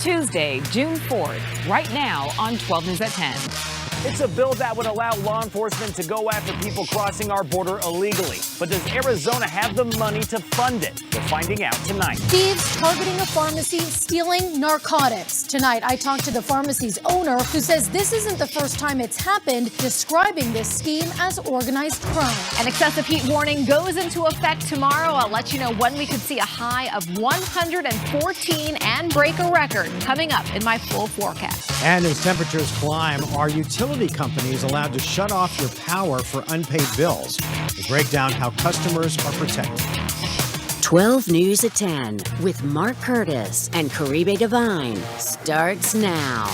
Tuesday, June 4th, right now on 12 News at 10. It's a bill that would allow law enforcement to go after people crossing our border illegally. But does Arizona have the money to fund it? We're finding out tonight. Thieves targeting a pharmacy, stealing narcotics. Tonight, I talked to the pharmacy's owner, who says this isn't the first time it's happened, describing this scheme as organized crime. An excessive heat warning goes into effect tomorrow. I'll let you know when we could see a high of 114 and break a record coming up in my full forecast. And as temperatures climb, are utility companies allowed to shut off your power for unpaid bills? We'll break down how customers are protected. 12 News at 10 with Mark Curtis and Caribe Divine starts now.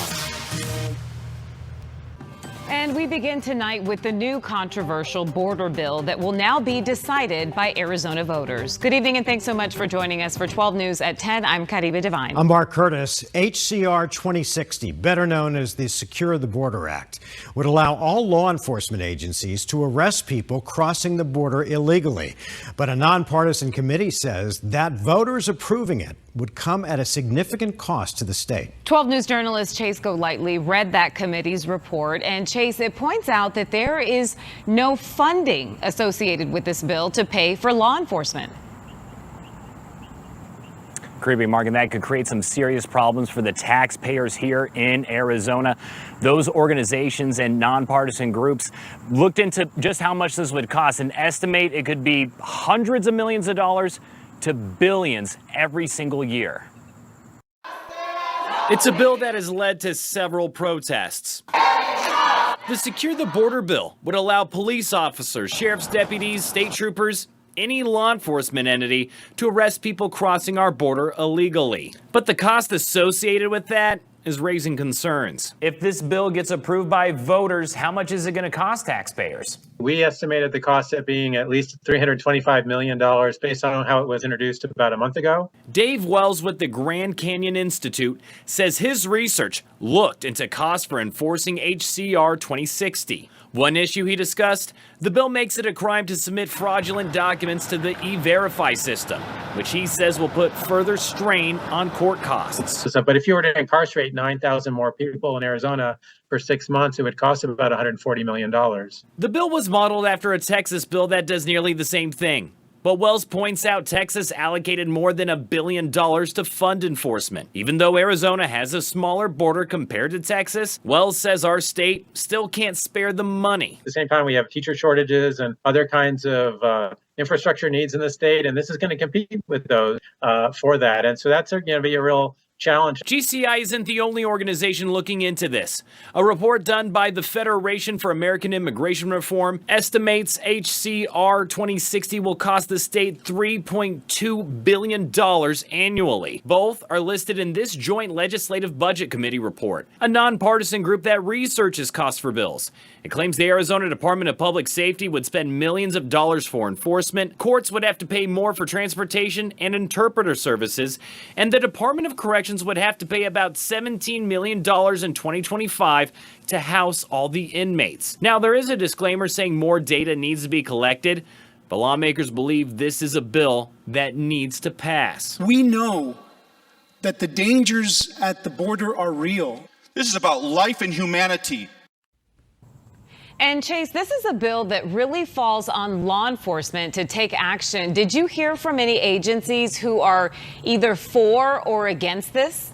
And we begin tonight with the new controversial border bill that will now be decided by Arizona voters. Good evening and thanks so much for joining us for 12 News at 10. I'm Caribe Divine. I'm Mark Curtis. HCR 2060, better known as the Secure the Border Act, would allow all law enforcement agencies to arrest people crossing the border illegally. But a nonpartisan committee says that voters approving it would come at a significant cost to the state. 12 News journalist Chase Golightly read that committee's report. And Chase, it points out that there is no funding associated with this bill to pay for law enforcement. Creepy, Mark, and that could create some serious problems for the taxpayers here in Arizona. Those organizations and nonpartisan groups looked into just how much this would cost and estimate it could be hundreds of millions of dollars to billions every single year. It's a bill that has led to several protests. The Secure the Border bill would allow police officers, sheriff's deputies, state troopers, any law enforcement entity to arrest people crossing our border illegally. But the cost associated with that is raising concerns. If this bill gets approved by voters, how much is it going to cost taxpayers? We estimated the cost at being at least $325 million based on how it was introduced about a month ago. Dave Wells with the Grand Canyon Institute says his research looked into costs for enforcing HCR 2060. One issue he discussed, the bill makes it a crime to submit fraudulent documents to the E-Verify system, which he says will put further strain on court costs. But if you were to incarcerate 9,000 more people in Arizona for 6 months, it would cost about $140 million. The bill was modeled after a Texas bill that does nearly the same thing. But Wells points out Texas allocated more than $1 billion to fund enforcement. Even though Arizona has a smaller border compared to Texas, Wells says our state still can't spare the money. At the same time, we have teacher shortages and other kinds of infrastructure needs in the state, and this is going to compete with those for that. And so that's going to be a real challenge. GCI isn't the only organization looking into this. A report done by the Federation for American Immigration Reform estimates HCR 2060 will cost the state $3.2 billion annually. Both are listed in this joint legislative budget committee report, a nonpartisan group that researches costs for bills. It claims the Arizona Department of Public Safety would spend millions of dollars for enforcement, courts would have to pay more for transportation and interpreter services, and the Department of Corrections would have to pay about $17 million in 2025 to house all the inmates. Now, there is a disclaimer saying more data needs to be collected, but lawmakers believe this is a bill that needs to pass. We know that the dangers at the border are real. This is about life and humanity. And Chase, this is a bill that really falls on law enforcement to take action. Did you hear from any agencies who are either for or against this?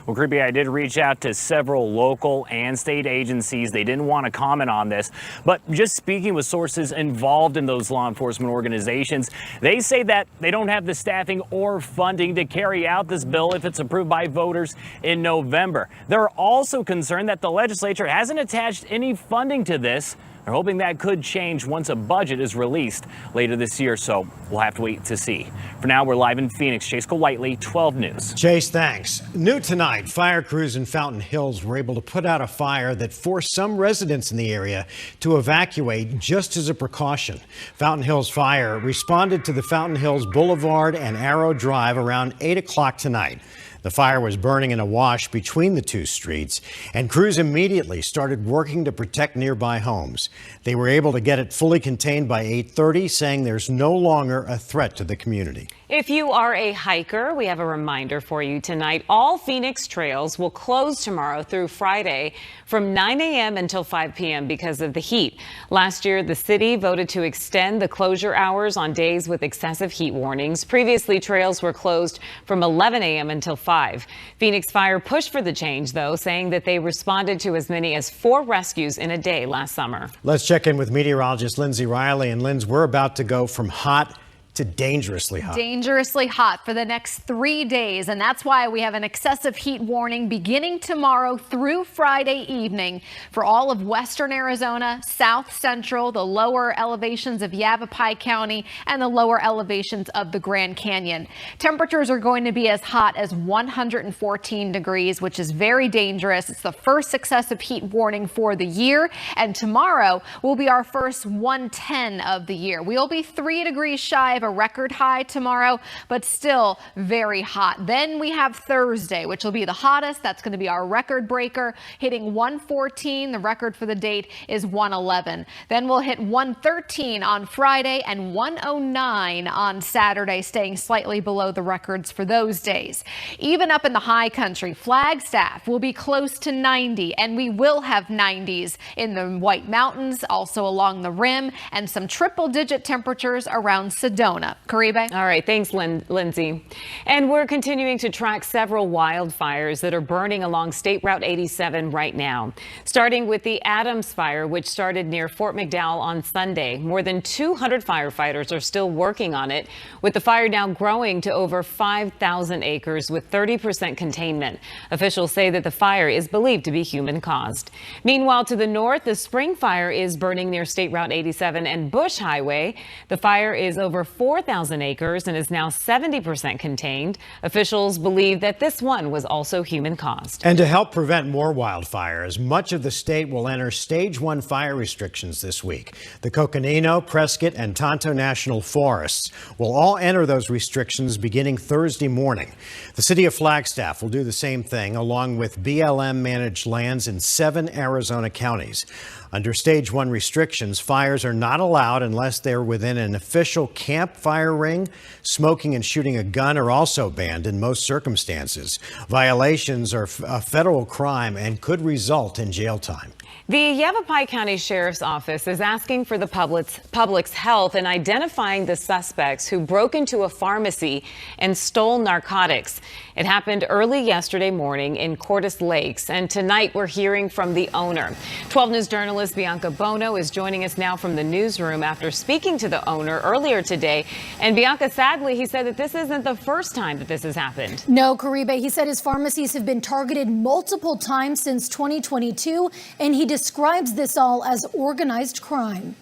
Well, Creepy, I did reach out to several local and state agencies. They didn't want to comment on this, but just speaking with sources involved in those law enforcement organizations, they say that they don't have the staffing or funding to carry out this bill if it's approved by voters in November. They're also concerned that the legislature hasn't attached any funding to this. They're hoping that could change once a budget is released later this year, so we'll have to wait to see. For now, we're live in Phoenix. Chase Golightly, 12 News. Chase, thanks. New tonight, fire crews in Fountain Hills were able to put out a fire that forced some residents in the area to evacuate just as a precaution. Fountain Hills Fire responded to the Fountain Hills Boulevard and Arrow Drive around 8 o'clock tonight. The fire was burning in a wash between the two streets, and crews immediately started working to protect nearby homes. They were able to get it fully contained by 8:30, saying there's no longer a threat to the community. If you are a hiker, we have a reminder for you tonight. All Phoenix trails will close tomorrow through Friday from 9 a.m. until 5 p.m. because of the heat. Last year, the city voted to extend the closure hours on days with excessive heat warnings. Previously, trails were closed from 11 a.m. until 5. Phoenix Fire pushed for the change, though, saying that they responded to as many as 4 rescues in a day last summer. Let's check in with meteorologist Lindsay Riley. And Lindsay, we're about to go from hot to dangerously hot. Dangerously hot for the next 3 days, and that's why we have an excessive heat warning beginning tomorrow through Friday evening for all of western Arizona, south central, the lower elevations of Yavapai County, and the lower elevations of the Grand Canyon. Temperatures are going to be as hot as 114 degrees, which is very dangerous. It's the first excessive heat warning for the year, and tomorrow will be our first 110 of the year. We'll be 3 degrees shy of a record high tomorrow, but still very hot. Then we have Thursday, which will be the hottest. That's going to be our record breaker, hitting 114. The record for the date is 111. Then we'll hit 113 on Friday and 109 on Saturday, staying slightly below the records for those days. Even up in the high country, Flagstaff will be close to 90, and we will have 90s in the White Mountains, also along the rim, and some triple-digit temperatures around Sedona. Caribe. All right. Thanks, Lindsay. And we're continuing to track several wildfires that are burning along State Route 87 right now, starting with the Adams Fire, which started near Fort McDowell on Sunday. More than 200 firefighters are still working on it, with the fire now growing to over 5,000 acres with 30% containment. Officials say that the fire is believed to be human caused. Meanwhile, to the north, the Spring Fire is burning near State Route 87 and Bush Highway. The fire is over 4,000 acres and is now 70% contained. Officials believe that this one was also human caused. And to help prevent more wildfires, much of the state will enter Stage 1 fire restrictions this week. The Coconino, Prescott, and Tonto National Forests will all enter those restrictions beginning Thursday morning. The city of Flagstaff will do the same thing, along with BLM-managed lands in 7 Arizona counties. Under Stage 1 restrictions, fires are not allowed unless they're within an official campfire ring. Smoking and shooting a gun are also banned in most circumstances. Violations are a federal crime and could result in jail time. The Yavapai County Sheriff's Office is asking for the public's help in identifying the suspects who broke into a pharmacy and stole narcotics. It happened early yesterday morning in Cordes Lakes, and tonight we're hearing from the owner. 12 News journalist Bianca Bono is joining us now from the newsroom after speaking to the owner earlier today. And Bianca, sadly, he said that this isn't the first time that this has happened. No, Caribe. He said his pharmacies have been targeted multiple times since 2022, and he describes this all as organized crime.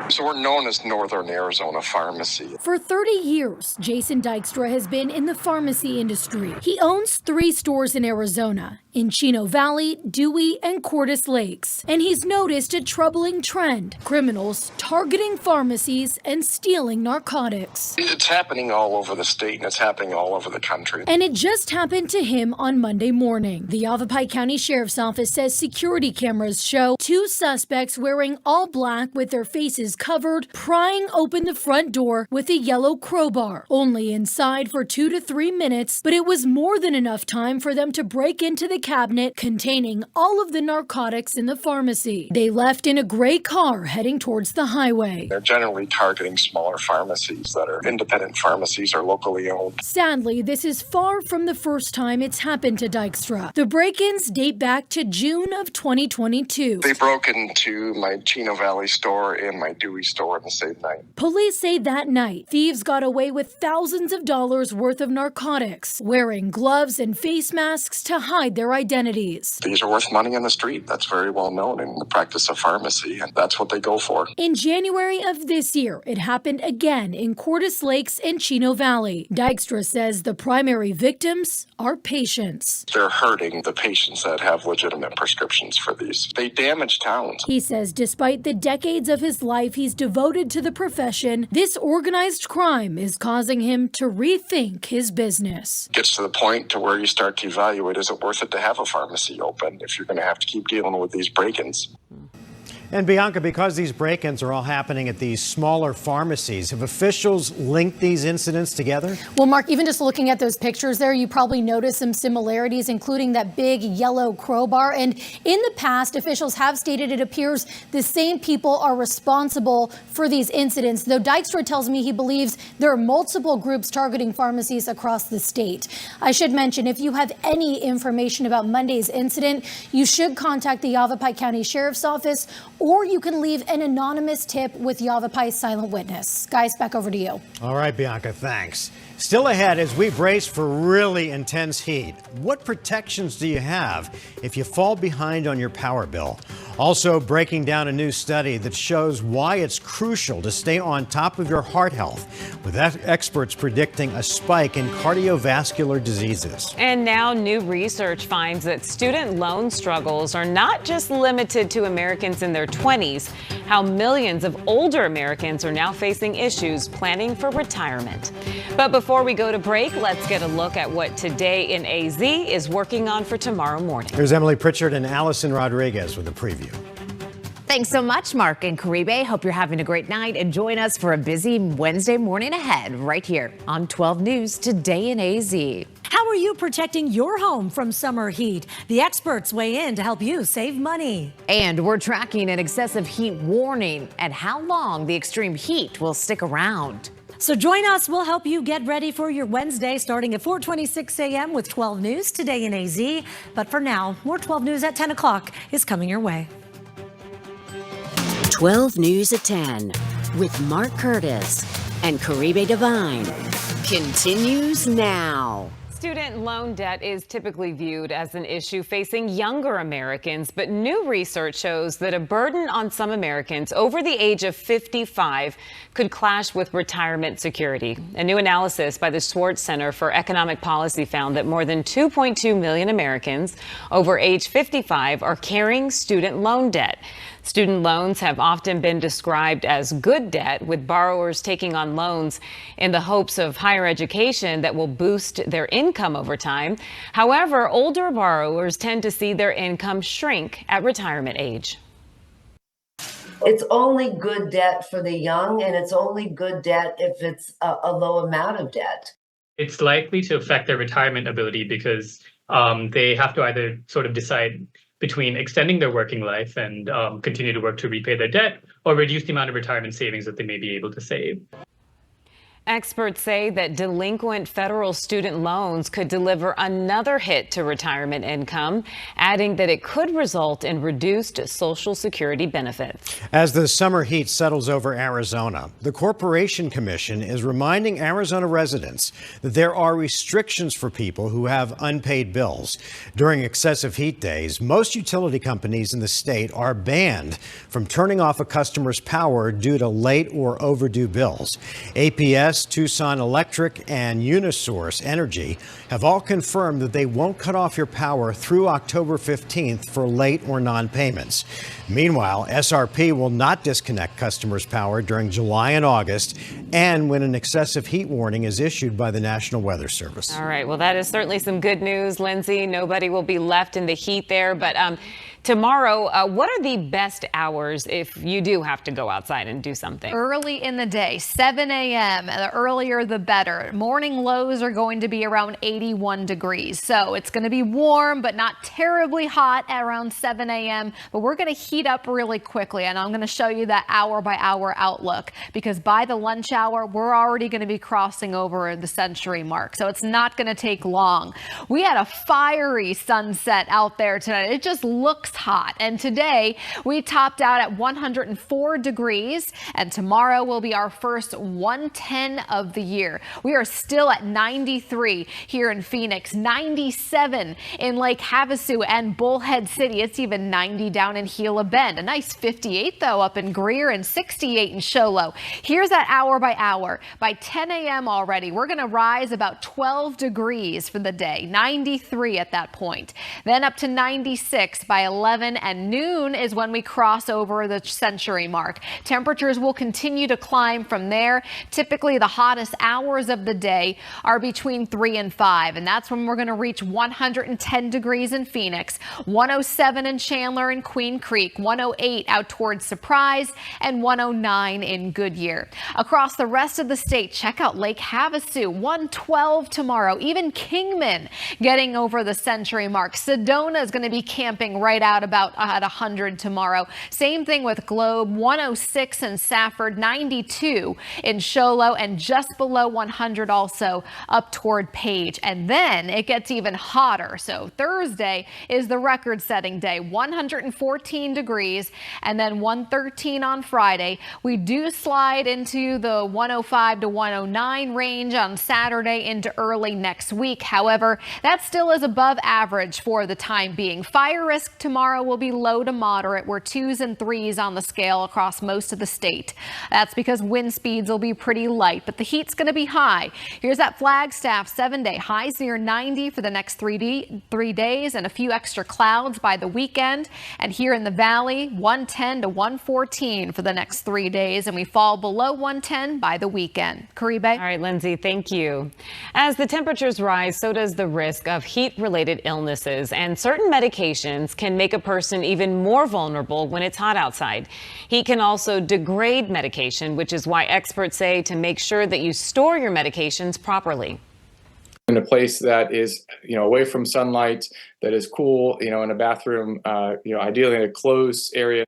So we're known as Northern Arizona Pharmacy. For 30 years, Jason Dykstra has been in the pharmacy industry. He owns 3 stores in Arizona, in Chino Valley, Dewey, and Cordes Lakes. And he's noticed a troubling trend: criminals targeting pharmacies and stealing narcotics. It's happening all over the state, and it's happening all over the country. And it just happened to him on Monday morning. The Yavapai County Sheriff's Office says security cameras show 2 suspects wearing all black with their faces covered, prying open the front door with a yellow crowbar. Only inside for 2 to 3 minutes, but it was more than enough time for them to break into the cabinet containing all of the narcotics in the pharmacy. They left in a gray car heading towards the highway. They're generally targeting smaller pharmacies that are independent pharmacies or locally owned. Sadly, this is far from the first time it's happened to Dykstra. The break-ins date back to June of 2022. They broke into my Chino Valley store and my Dewey store on the same night. Police say that night, thieves got away with thousands of dollars worth of narcotics, wearing gloves and face masks to hide their identities. These are worth money on the street. That's very well known in the practice of pharmacy, and that's what they go for. In January of this year, it happened again in Cordes Lakes and Chino Valley. Dykstra says the primary victims are patients. They're hurting the patients that have legitimate prescriptions for these. They damage towns. He says despite the decades of his life he's devoted to the profession, this organized crime is causing him to rethink his business. It gets to the point to where you start to evaluate, is it worth it to have a pharmacy open if you're going to have to keep dealing with these break-ins? And Bianca, because these break-ins are all happening at these smaller pharmacies, have officials linked these incidents together? Well, Mark, even just looking at those pictures there, you probably noticed some similarities, including that big yellow crowbar. And in the past, officials have stated it appears the same people are responsible for these incidents, though Dykstra tells me he believes there are multiple groups targeting pharmacies across the state. I should mention, if you have any information about Monday's incident, you should contact the Yavapai County Sheriff's Office, or you can leave an anonymous tip with Yavapai Silent Witness. Guys, back over to you. All right, Bianca, thanks. Still ahead as we brace for really intense heat. What protections do you have if you fall behind on your power bill? Also breaking down a new study that shows why it's crucial to stay on top of your heart health, with experts predicting a spike in cardiovascular diseases. And now new research finds that student loan struggles are not just limited to Americans in their 20s, how millions of older Americans are now facing issues planning for retirement. But before we go to break, let's get a look at what Today in AZ is working on for tomorrow morning. Here's Emily Pritchard and Allison Rodriguez with a preview. Thanks so much, Mark and Caribe. Hope you're having a great night and join us for a busy Wednesday morning ahead right here on 12 News Today in AZ. How are you protecting your home from summer heat? The experts weigh in to help you save money. And we're tracking an excessive heat warning and how long the extreme heat will stick around. So join us. We'll help you get ready for your Wednesday starting at 4:26 a.m. with 12 News Today in AZ. But for now, more 12 News at 10 o'clock is coming your way. 12 News at 10 with Mark Curtis and Caribe Divine continues now. Student loan debt is typically viewed as an issue facing younger Americans, but new research shows that a burden on some Americans over the age of 55 could clash with retirement security. A new analysis by the Schwartz Center for Economic Policy found that more than 2.2 million Americans over age 55 are carrying student loan debt. Student loans have often been described as good debt, with borrowers taking on loans in the hopes of higher education that will boost their income over time. However, older borrowers tend to see their income shrink at retirement age. It's only good debt for the young, and it's only good debt if it's a low amount of debt. It's likely to affect their retirement ability because they have to either sort of decide between extending their working life and continue to work to repay their debt, or reduce the amount of retirement savings that they may be able to save. Experts say that delinquent federal student loans could deliver another hit to retirement income, adding that it could result in reduced Social Security benefits. As the summer heat settles over Arizona, the Corporation Commission is reminding Arizona residents that there are restrictions for people who have unpaid bills. During excessive heat days, most utility companies in the state are banned from turning off a customer's power due to late or overdue bills. APS, Tucson Electric, and Unisource Energy have all confirmed that they won't cut off your power through October 15th for late or non-payments. Meanwhile, SRP will not disconnect customers' power during July and August, and when an excessive heat warning is issued by the National Weather Service. All right, well, that is certainly some good news, Lindsay. Nobody will be left in the heat there, but tomorrow, what are the best hours if you do have to go outside and do something? Early in the day, 7 a.m. The earlier, the better. Morning lows are going to be around 81 degrees. So it's going to be warm, but not terribly hot at around 7 a.m. But we're going to heat up really quickly. And I'm going to show you that hour by hour outlook, because by the lunch hour, we're already going to be crossing over the century mark. So it's not going to take long. We had a fiery sunset out there tonight. It just looks hot. And today we topped out at 104 degrees, and tomorrow will be our first 110 of the year. We are still at 93 here in Phoenix, 97 in Lake Havasu and Bullhead City. It's even 90 down in Gila Bend. A nice 58 though up in Greer, and 68 in Show Low. Here's that hour by hour. By 10 a.m. already, we're going to rise about 12 degrees for the day, 93 at that point. Then up to 96 by 11. 11, and noon is when we cross over the century mark. Temperatures will continue to climb from there. Typically, the hottest hours of the day are between 3 and 5, and that's when we're going to reach 110 degrees in Phoenix, 107 in Chandler and Queen Creek, 108 out towards Surprise, and 109 in Goodyear. Across the rest of the state, check out Lake Havasu, 112 tomorrow. Even Kingman getting over the century mark. Sedona is going to be camping right out about at 100 tomorrow. Same thing with Globe, 106 in Safford, 92 in Show Low, and just below 100 also up toward Page. And then it gets even hotter. So Thursday is the record-setting day, 114 degrees, and then 113 on Friday. We do slide into the 105 to 109 range on Saturday into early next week. However, that still is above average for the time being. Fire risk tomorrow will be low to moderate. We're 2s and 3s on the scale across most of the state. That's because wind speeds will be pretty light, but the heat's going to be high. Here's that Flagstaff 7-day highs near 90 for the next 3 days, and a few extra clouds by the weekend. And here in the valley, 110 to 114 for the next 3 days, and we fall below 110 by the weekend. Caribe. All right, Lindsay, thank you. As the temperatures rise, so does the risk of heat-related illnesses, and certain medications can make a person even more vulnerable when it's hot outside. Heat can also degrade medication, which is why experts say to make sure that you store your medications properly. In a place that is, away from sunlight, that is cool, in a bathroom, ideally in a closed area.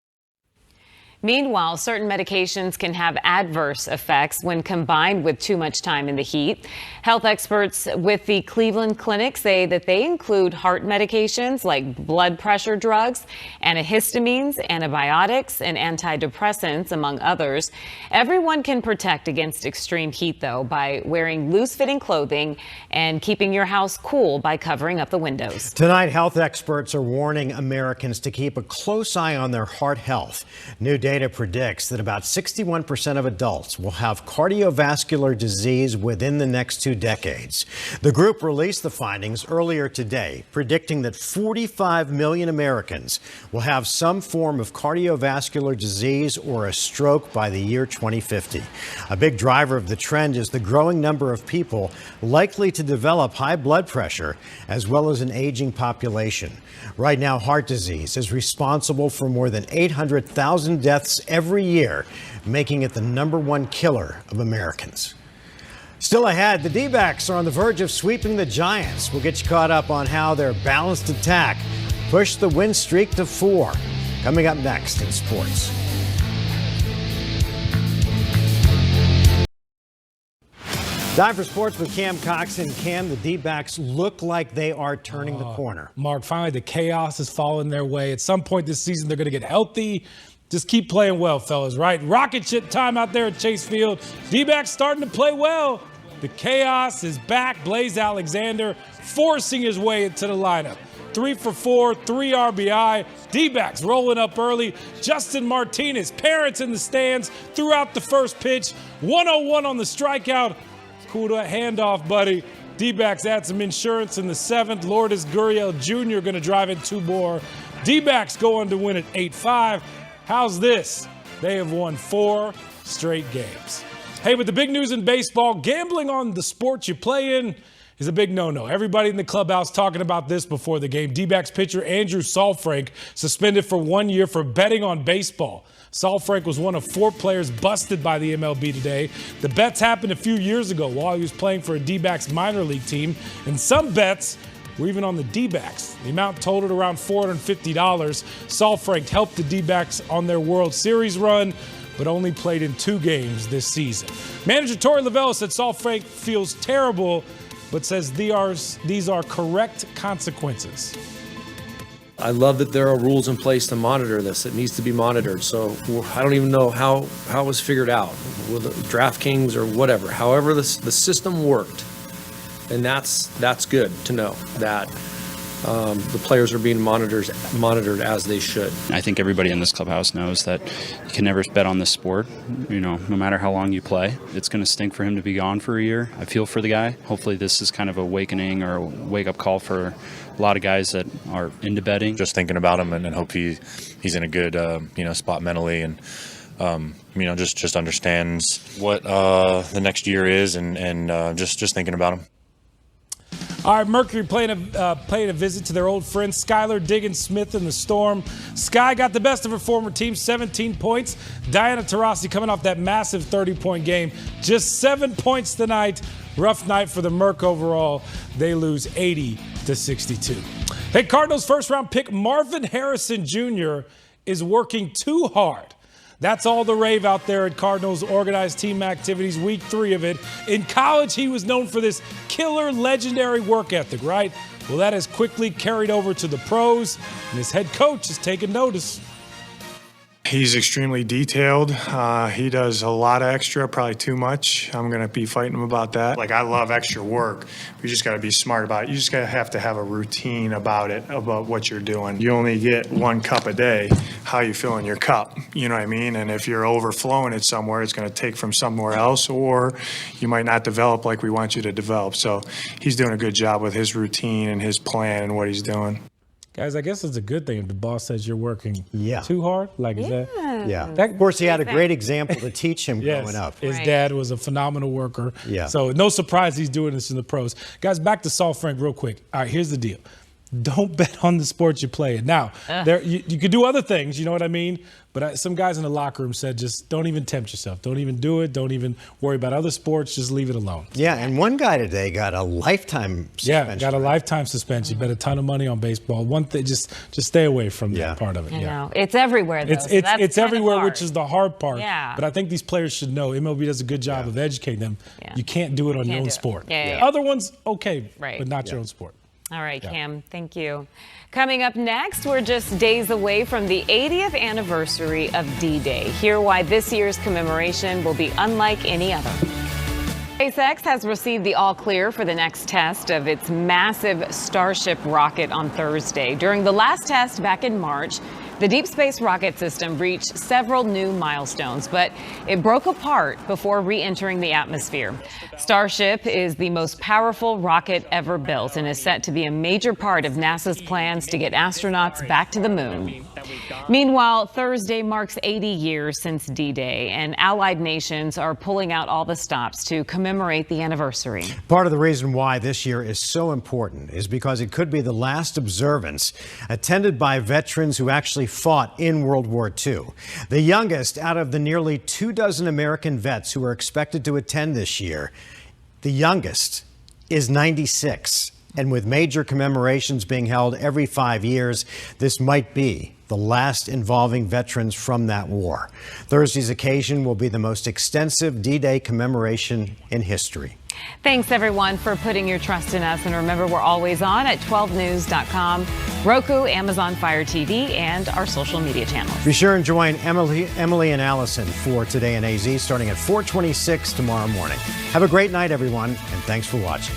Meanwhile, certain medications can have adverse effects when combined with too much time in the heat. Health experts with the Cleveland Clinic say that they include heart medications like blood pressure drugs, antihistamines, antibiotics, and antidepressants, among others. Everyone can protect against extreme heat, though, by wearing loose-fitting clothing and keeping your house cool by covering up the windows. Tonight, health experts are warning Americans to keep a close eye on their heart health. New data predicts that about 61% of adults will have cardiovascular disease within the next 2 decades. The group released the findings earlier today, predicting that 45 million Americans will have some form of cardiovascular disease or a stroke by the year 2050. A big driver of the trend is the growing number of people likely to develop high blood pressure, as well as an aging population. Right now, heart disease is responsible for more than 800,000 deaths every year, making it the #1 killer of Americans. Still ahead, the D-backs are on the verge of sweeping the Giants. We'll get you caught up on how their balanced attack pushed the win streak to 4. Coming up next in sports. Time for sports with Cam Cox. And Cam, the D-backs look like they are turning the corner. Mark, finally the chaos is falling their way. At some point this season, they're going to get healthy. Just keep playing well, fellas, right? Rocket ship time out there at Chase Field. D-backs starting to play well. The chaos is back. Blaze Alexander forcing his way into the lineup. 3 for 4, 3 RBI. D-backs rolling up early. Justin Martinez, parents in the stands throughout the first pitch. 101 on the strikeout. Cool to handoff, buddy. D-backs add some insurance in the 7th. Lourdes Gurriel Jr. going to drive in 2 more. D-backs go on to win at 8-5. How's this? They have won 4 straight games. Hey, but the big news in baseball, gambling on the sport you play in is a big no-no. Everybody in the clubhouse talking about this before the game. D-backs pitcher Andrew Saalfrank suspended for 1 year for betting on baseball. Saalfrank was one of 4 players busted by the MLB today. The bets happened a few years ago while he was playing for a D-backs minor league team, and some bets were even on the D-backs. The amount totaled around $450. Saalfrank helped the D-backs on their World Series run, but only played in 2 games this season. Manager Torey Lovullo said Saalfrank feels terrible, but says these are correct consequences. I love that there are rules in place to monitor this. It needs to be monitored. So I don't even know how it was figured out with DraftKings or whatever. However, the system worked, and that's good to know that the players are being monitored as they should. I think everybody in this clubhouse knows that you can never bet on this sport. No matter how long you play, it's going to stink for him to be gone for a year. I feel for the guy. Hopefully this is kind of a awakening or a wake-up call for a lot of guys that are into betting. Just thinking about him and hope he's in a good spot mentally and just understands what the next year is and just thinking about him. All right, Mercury paying a visit to their old friend Skylar Diggins-Smith in the Storm. Sky got the best of her former team, 17 points. Diana Taurasi coming off that massive 30-point game. Just 7 points tonight. Rough night for the Merc overall. They lose 80-62. Hey, Cardinals first-round pick Marvin Harrison Jr. is working too hard. That's all the rave out there at Cardinals organized team activities, week 3 of it. In college, he was known for this killer, legendary work ethic, right? Well, that has quickly carried over to the pros, and his head coach has taken notice. He's extremely detailed. He does a lot of extra, probably too much. I'm going to be fighting him about that. Like, I love extra work. You just got to be smart about it. You just got to have to have a routine about it, about what you're doing. You only get 1 cup a day. How you filling your cup? You know what I mean? And if you're overflowing it somewhere, it's going to take from somewhere else, or you might not develop like we want you to develop. So he's doing a good job with his routine and his plan and what he's doing. Guys, I guess it's a good thing if the boss says you're working too hard. Like, is that? Yeah. Of course, he had a great example to teach him growing up. His dad was a phenomenal worker. Yeah. So no surprise he's doing this in the pros. Guys, back to Saul Frank real quick. All right, here's the deal. Don't bet on the sport you play in. Now, you could do other things, you know what I mean? But some guys in the locker room said just don't even tempt yourself. Don't even do it. Don't even worry about other sports. Just leave it alone. Yeah, and one guy today got a lifetime suspension. Yeah, got a lifetime suspension. Bet a ton of money on baseball. One thing, just stay away from that part of it. I know. It's everywhere, though. It's everywhere, which is the hard part. Yeah. But I think these players should know. MLB does a good job of educating them. Yeah. You can't do it on your own sport. Other ones, okay, but not your own sport. All right, Cam, thank you. Coming up next, we're just days away from the 80th anniversary of D-Day. Hear why this year's commemoration will be unlike any other. SpaceX has received the all clear for the next test of its massive Starship rocket on Thursday. During the last test back in March, the deep space rocket system reached several new milestones, but it broke apart before re-entering the atmosphere. Starship is the most powerful rocket ever built and is set to be a major part of NASA's plans to get astronauts back to the moon. Meanwhile, Thursday marks 80 years since D-Day, and allied nations are pulling out all the stops to commemorate the anniversary. Part of the reason why this year is so important is because it could be the last observance attended by veterans who actually fought in World War II. The youngest out of the nearly 24 American vets who are expected to attend this year, the youngest is 96. And with major commemorations being held every 5 years, this might be the last involving veterans from that war. Thursday's occasion will be the most extensive D-Day commemoration in history. Thanks, everyone, for putting your trust in us. And remember, we're always on at 12news.com, Roku, Amazon Fire TV, and our social media channels. Be sure and join Emily and Allison for Today in AZ starting at 4:26 tomorrow morning. Have a great night, everyone, and thanks for watching.